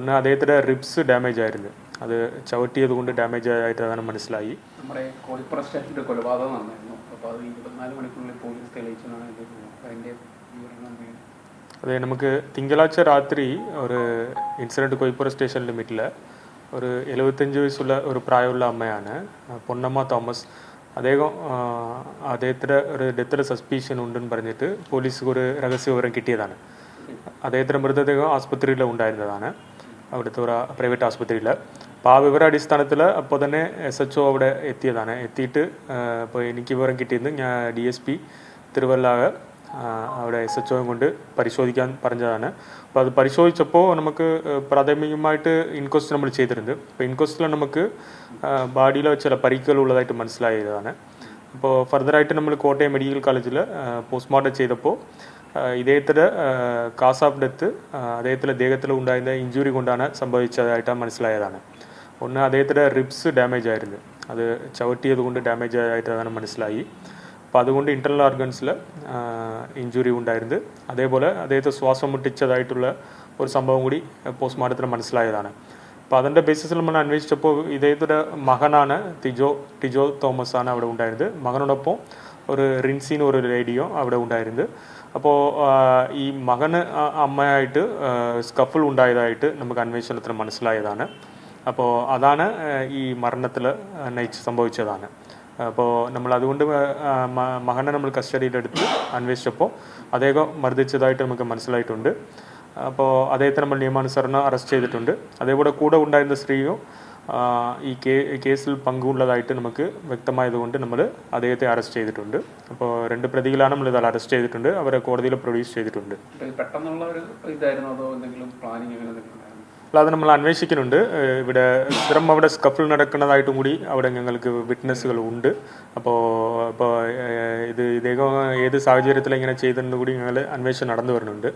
പിന്നെ അദ്ദേഹത്തിൻ്റെ ribs damage ആയിരുന്നു. അത് ചവിട്ടിയത് കൊണ്ട് ഡാമേജ് ആയിട്ട് അതാണ് മനസ്സിലായി. നമ്മുടെ കോഴിപ്പുറ സ്റ്റേഷൻ്റെ കൊലപാതകം നടന്നായിരുന്നു. അപ്പോൾ അത് 24 മണിക്കൂറിൽ പോലീസ് തെളിയിച്ചതാണ് അതിൻ്റെ വിവരണം. അതെ, നമുക്ക് തിങ്കളാഴ്ച രാത്രി ഒരു ഇൻസിഡൻറ്റ് കോഴിപ്പുറ സ്റ്റേഷൻ ലിമിറ്റിൽ ഒരു 75 വയസ്സുള്ള ഒരു പ്രായമുള്ള അമ്മയാണ് പൊന്നമ്മ തോമസ്. അദ്ദേഹത്തിൻ്റെ ഒരു ഡെത്തിൽ സസ്പീഷൻ ഉണ്ടെന്ന് പറഞ്ഞിട്ട് പോലീസിന് ഒരു രഹസ്യ വിവരം കിട്ടിയതാണ്. അദ്ദേഹത്തിൻ്റെ മൃതദേഹം ആസ്പത്രിയിൽ ഉണ്ടായിരുന്നതാണ്, അവിടുത്തെ ഒരു പ്രൈവറ്റ് ആസ്പത്രിയിൽ. അപ്പോൾ ആ വിവര അടിസ്ഥാനത്തിൽ അപ്പോൾ തന്നെ SHO അവിടെ എത്തിയിട്ട് അപ്പോൾ എനിക്ക് വിവരം കിട്ടിയത് ഞാൻ DSP തിരുവല്ല അവിടെ SHO കൊണ്ട് പരിശോധിക്കാൻ പറഞ്ഞതാണ്. അപ്പോൾ അത് പരിശോധിച്ചപ്പോൾ നമുക്ക് പ്രാഥമികമായിട്ട് ഇൻക്വസ്റ്റ് നമ്മൾ ചെയ്തിട്ടുണ്ട്. അപ്പോൾ ഇൻക്വസ്റ്റിൽ നമുക്ക് ബോഡിയിൽ ചില പരിക്കുകൾ ഉള്ളതായിട്ട് മനസ്സിലായതാണ്. അപ്പോൾ ഫർദറായിട്ട് നമ്മൾ കോട്ടയം മെഡിക്കൽ കോളേജിൽ പോസ്റ്റ്മോർട്ടം ചെയ്തപ്പോൾ ഇദ്ദേഹത്തിൻ്റെ കാസ് ഓഫ് ഡെത്ത് അദ്ദേഹത്തിൻ്റെ ദേഹത്തിൽ ഉണ്ടായിരുന്ന ഇഞ്ചുറി കൊണ്ടാണ് സംഭവിച്ചതായിട്ട് മനസ്സിലായതാണ്. ഒന്ന്, അദ്ദേഹത്തിൻ്റെ റിബ്സ് ഡാമേജ് ആയിരുന്നു. അത് ചവിട്ടിയത് കൊണ്ട് ഡാമേജ് ആയിട്ട് അതാണ് മനസ്സിലായി. അപ്പോൾ അതുകൊണ്ട് ഇൻറ്റർണൽ ഓർഗൻസിൽ ഇഞ്ചുറി ഉണ്ടായിരുന്നു. അതേപോലെ അദ്ദേഹത്തെ ശ്വാസം മുട്ടിച്ചതായിട്ടുള്ള ഒരു സംഭവം കൂടി പോസ്റ്റ്മോർട്ടത്തിൽ മനസ്സിലായതാണ്. അപ്പോൾ അതിൻ്റെ ബേസിസിൽ നമ്മൾ അന്വേഷിച്ചപ്പോൾ ഇദ്ദേഹത്തിൻ്റെ മകനാണ് ടിജോ തോമസ് ആണ് അവിടെ ഉണ്ടായിരുന്നത്. മകനോടൊപ്പം ഒരു റിൻസിന് ഒരു ലേഡിയോ അവിടെ ഉണ്ടായിരുന്നത്. അപ്പോൾ ഈ മകന് അമ്മയായിട്ട് സ്കഫിൾ ഉണ്ടായതായിട്ട് നമുക്ക് അന്വേഷണത്തിന് മനസ്സിലായതാണ്. അപ്പോൾ അതാണ് ഈ മരണത്തിൽ നയിച്ച് സംഭവിച്ചതാണ്. അപ്പോൾ നമ്മൾ അതുകൊണ്ട് മകനെ നമ്മൾ കസ്റ്റഡിയിലെടുത്ത് അന്വേഷിച്ചപ്പോൾ അദ്ദേഹം മർദ്ദിച്ചതായിട്ട് നമുക്ക് മനസ്സിലായിട്ടുണ്ട്. അപ്പോൾ അദ്ദേഹത്തെ നമ്മൾ നിയമാനുസരണം അറസ്റ്റ് ചെയ്തിട്ടുണ്ട്. അതേപോലെ കൂടെ ഉണ്ടായിരുന്ന സ്ത്രീയും ഈ കേസിൽ പങ്കുള്ളതായിട്ട് നമുക്ക് വ്യക്തമായതുകൊണ്ട് നമ്മൾ അദ്ദേഹത്തെ അറസ്റ്റ് ചെയ്തിട്ടുണ്ട്. അപ്പോൾ 2 പ്രതികളാണ് നമ്മൾ ഇത് അറസ്റ്റ് ചെയ്തിട്ടുണ്ട്. അവരെ കോടതിയിൽ പ്രൊഡ്യൂസ് ചെയ്തിട്ടുണ്ട്. പെട്ടെന്നുള്ള ഒരു ഇതായിരുന്നു അതോ എന്തെങ്കിലും പ്ലാനിങ്? അല്ലാതെ നമ്മൾ അന്വേഷിക്കുന്നുണ്ട്. ഇവിടെ സ്ഥിരം അവിടെ സ്കഫിൾ നടക്കുന്നതായിട്ടും കൂടി അവിടെ ഞങ്ങൾക്ക് വിറ്റ്നസ്സുകൾ ഉണ്ട്. അപ്പോൾ ഇദ്ദേഹം ഏത് സാഹചര്യത്തിൽ ഇങ്ങനെ ചെയ്തെന്ന് കൂടി ഞങ്ങൾ അന്വേഷണം നടന്നു വരുന്നുണ്ട്.